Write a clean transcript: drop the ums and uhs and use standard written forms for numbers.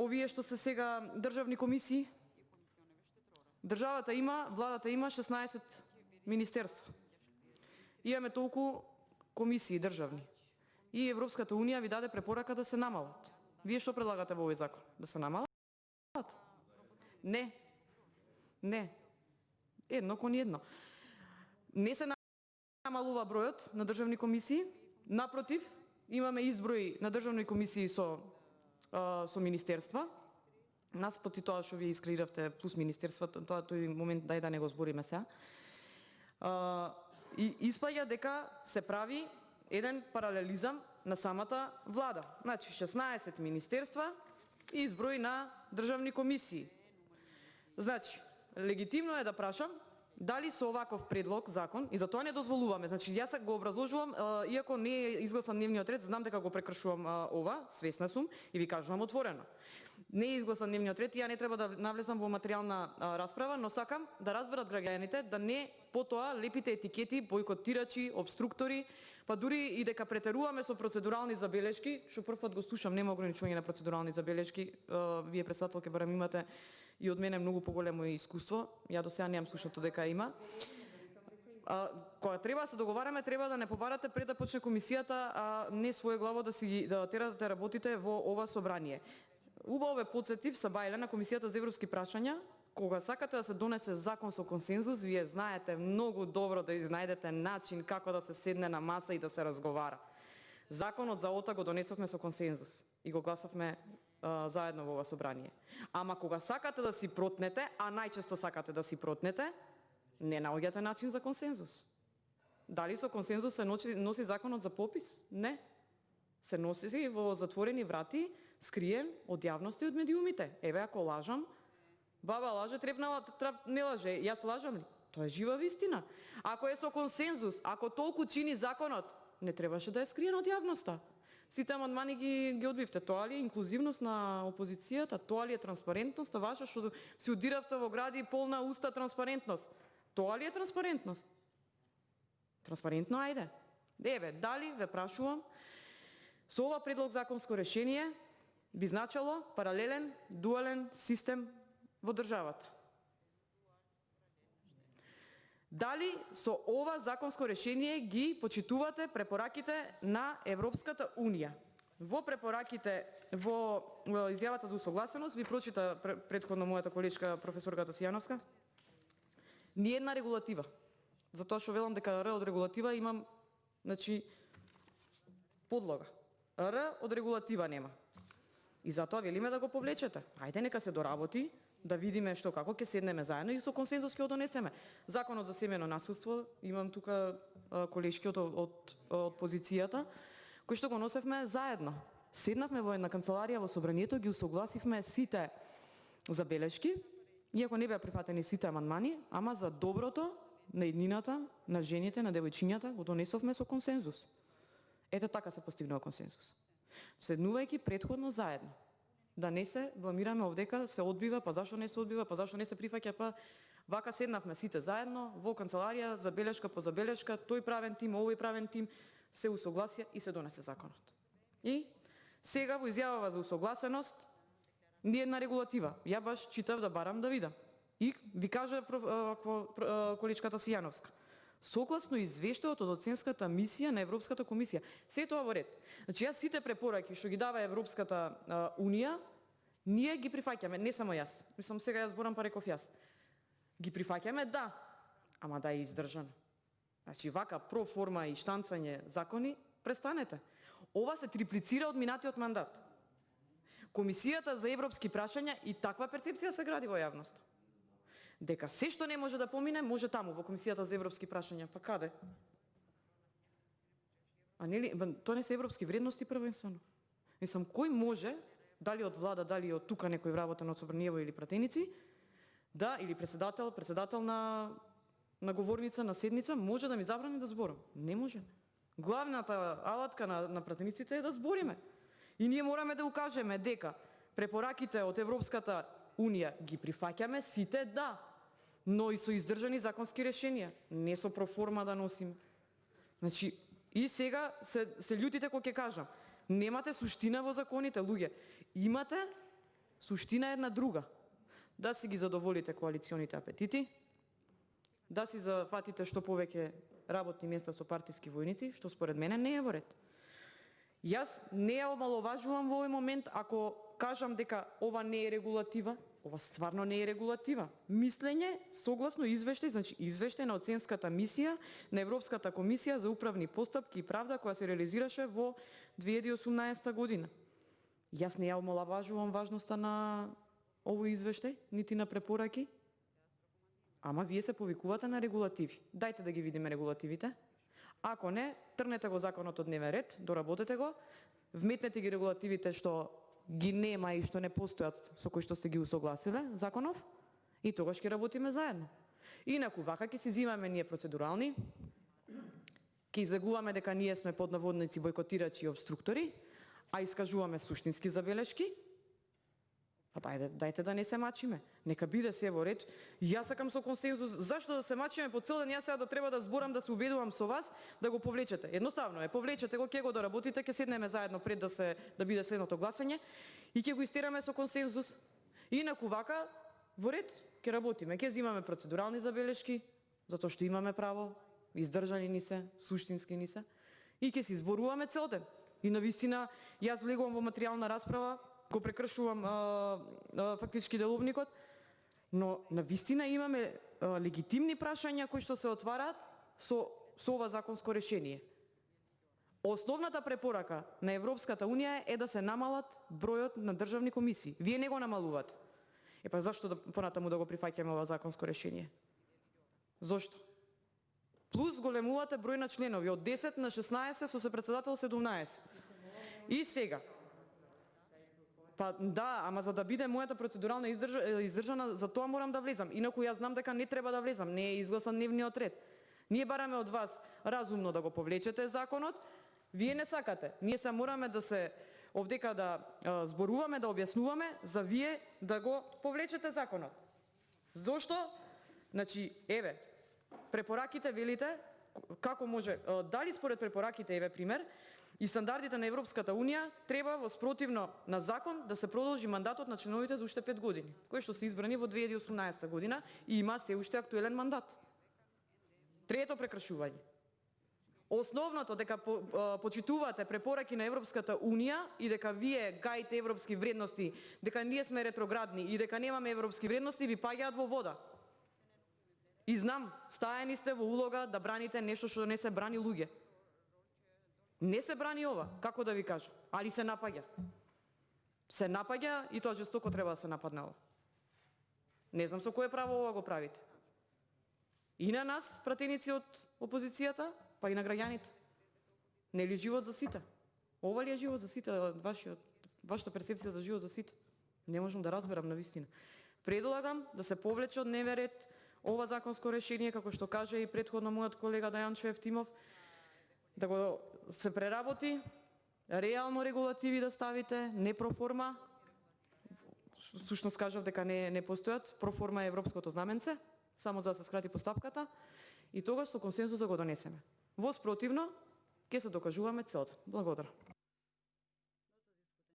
овие што се сега државни комисии. Државата има, владата има 16 министерства. Имаме толку комисии државни. И Европската унија ви даде препорака да се намалат. Вие што предлагате во овој закон? Да се намалат? Не. Не. Едно кон едно. Не се намалува бројот на државни комисии, напротив, имаме изброј на државни комисии со министерства. Наспоти тоа што вие искреиравте плюс министерството, тој момент дај да не го збориме сега. И испаѓа дека се прави еден паралелизам на самата влада. Значи 16 министерства и изброј на државни комисии. Значи, легитимно е да прашам дали со оваков предлог закон, и затоа не дозволуваме, значи јас го образложувам, иако не е изгласан дневниот ред, знам дека го прекршувам ова, свесна сум и ви кажувам отворено. Не е изгласан дневниот ред, ја не треба да навлезам во материјална расправа, но сакам да разберат граѓаните да не потоа лепите етикети, бойкотирачи, обструктори, па дури и дека претеруваме со процедурални забелешки, што првпат го слушам, нема ограничување на процедурални забелешки, вие председателке барем имате и од мене многу поголемо искуство, ја до сега немам слушнато дека има. Кога треба да се договараме, треба да не побарате пред да почне комисијата, а не своеглаво да терате работите во ова собрание. Убаво ве потсетив са бајле на Комисијата за европски прашања, кога сакате да се донесе закон со консензус, вие знаете многу добро да изнајдете начин како да се седне на маса и да се разговара. Законот за ОТА го донесовме со консензус и го гласавме заедно во ова собрание. Ама кога сакате да си протнете, а најчесто сакате да си протнете, не наоѓате начин за консензус. Дали со консензус се носи законот за попис? Не. Се носи во затворени врати, скриен од јавноста и од медиумите. Еве, ако лажам, баба лаже, трепнала не лаже. Јас лажам ли? Тоа е жива вистина. Ако е со консензус, ако толку чини законот, не требаше да е скриен од јавноста. Сите амандмани ги одбивте. Тоа ли е инклузивност на опозицијата? Тоа ли е транспарентност? Ваша што си удиравте во гради полна уста транспарентност? Тоа ли е транспарентност? Транспарентно, ајде. Еве, дали ве прашувам, со ова предлог законско решение би значало паралелен, дуален систем во државата. Дали со ова законско решение ги почитувате препораките на Европската унија? Во препораките, во изјавата за усогласеност, ви прочита претходно мојата колешка професорката Сијановска, ни една регулатива. Затоа што велам дека Р од регулатива имам, значи, подлога. Р од регулатива нема. И затоа велиме да го повлечете. Ајде нека се доработи, да видиме што како ќе седнеме заедно и со консензус ќе го донесеме. Законот за семејно насилство, имам тука колешки од позицијата, кој што го носевме заедно. Седнавме во една канцеларија во собранието, ги усогласивме сите забелешки, иако не беа прифатени сите амандмани, ама за доброто на еднината, на жените, на девојчињата го донесовме со консензус. Ете така се постигнува консензус. Седнувајќи претходно заедно. Да не се бламираме овдека, се одбива, па зашо не се одбива, па зашо не се прифаќа, па вака седнавме сите заедно во канцеларија, забелешка по забелешка, тој правен тим, овој правен тим, се усогласија и се донесе законот. И сега во изјавава за усогласеност ни една регулатива. Ја баш читав да барам да видам. И ви кажа количката Сијановска. Согласно извештајот од оценската мисија на Европската комисија. Се тоа во ред. Значи јас сите препораки што ги дава Европската унија, ние ги прифаќаме, не само јас. Мислам сега јас зборам па реков јас. Ги прифаќаме, да, ама да е издржано. Значи вака проформа и штанцање закони, престанете. Ова се триплицира од минатиот мандат. Комисијата за европски прашања и таква перцепција се гради во јавноста. Дека се што не може да помине, може таму во Комисијата за европски прашања. Па каде? А нели, тоа не се европски вредности првенствено. Мислам, кој може, дали од влада, дали од тука некој вработен од Собраниево или пратеници, да, или председател на говорница на седница, може да ми забрани да зборам? Не може. Главната алатка на пратениците е да збориме. И ние мораме да укажеме дека препораките од Европската унија ги прифаќаме сите, да, но и со издржани законски решенија, не со проформа да носиме. Значи, и сега се љутите кога ќе кажам, немате суштина во законите, луѓе. Имате суштина е една друга. Да си ги задоволите коалиционите апетити, да си зафатите што повеќе работни места со партиски војници, што според мене не е во ред. Јас не ја омаловажувам во овој момент ако кажам дека ова не е регулатива, ова стварно не е регулатива. Мислење согласно извештај, значи извештај на оценската мисија на Европската комисија за управни постапки и правда која се реализираше во 2018 година. Јас не ја омаловажувам важноста на овој извештај, нити на препораки, ама вие се повикувате на регулативи. Дајте да ги видиме регулативите. Ако не, трнете го законот од дневен ред, доработете го, вметнете ги регулативите што ги нема и што не постојат со кои што сте ги усогласиле законов и тогаш ќе работиме заедно. Инаку вака ќе си земаме ние процедурални, ќе излегуваме дека ние сме под наводници бојкотирачи и обструктори, а искажуваме суштински забелешки. Па дајте да не се мачиме. Нека биде се во ред. Јас сакам со консензус. Зашто да се мачиме по цел ден? Јас сега да треба да зборам, да се убедувам со вас да го повлечете. Едноставно е, повлечете го, ќе го доработите, ќе седнеме заедно пред да биде следното гласање и ќе го истераме со консензус. Инаку вака во ред ќе работиме, ќе земаме процедурални забелешки, затоа што имаме право, издржани ни се, суштински ни се, и ќе се изборуваме цел ден. И навистина јас влегувам во материјална расправа, го прекршувам фактички деловникот, но навистина имаме легитимни прашања кои што се отвараат со ова законско решение. Основната препорака на Европската Унија е да се намалат бројот на државни комисии. Вие не го намалувате. Па зашто понатаму да го прифаќаме ова законско решение? Зошто? Плюс големувате број на членови од 10 на 16 со сопредседател 17. И сега, па да, ама за да биде мојата процедурална издржана, за тоа морам да влезам. Инаку јас знам дека не треба да влезам, не е изгласан дневниот ред. Ние бараме од вас разумно да го повлечете законот, вие не сакате. Ние се мораме да се овдека да зборуваме, да објаснуваме за вие да го повлечете законот. Зошто? Значи, еве, препораките велите како може, дали според препораките, еве пример, и стандардите на Европската Унија треба во спротивно на закон да се продолжи мандатот на членовите за уште 5 години, кои што се избрани во 2018 година и има се уште актуелен мандат. Трето прекршување. Основното дека почитувате препораки на Европската Унија и дека вие гаите европски вредности, дека ние сме ретроградни и дека немаме европски вредности, ви паѓаат во вода. И знам, стаени сте во улога да браните нешто што не се брани луѓе. Не се брани ова, како да ви кажа, али се напаѓа. Се напаѓа и тоа жестоко треба да се нападне ова. Не знам со кое право ова го правите. И на нас, пратеници од опозицијата, па и на граѓаните. Не ли живот за сите? Ова ли е живот за сите, вашата перцепција за живот за сите? Не можам да разберам навистина. Предлагам да се повлече од дневен ред ова законско решение, како што каже и претходно мојот колега Дајанчо Евтимов, да го се преработи, реално регулативи да ставите, не проформа, сушност кажав дека не постојат, проформа е европското знаменце, само за да се скрати постапката, и тогаш со консензус да го донесеме. Во спротивно, ќе се докажуваме целта. Благодарам.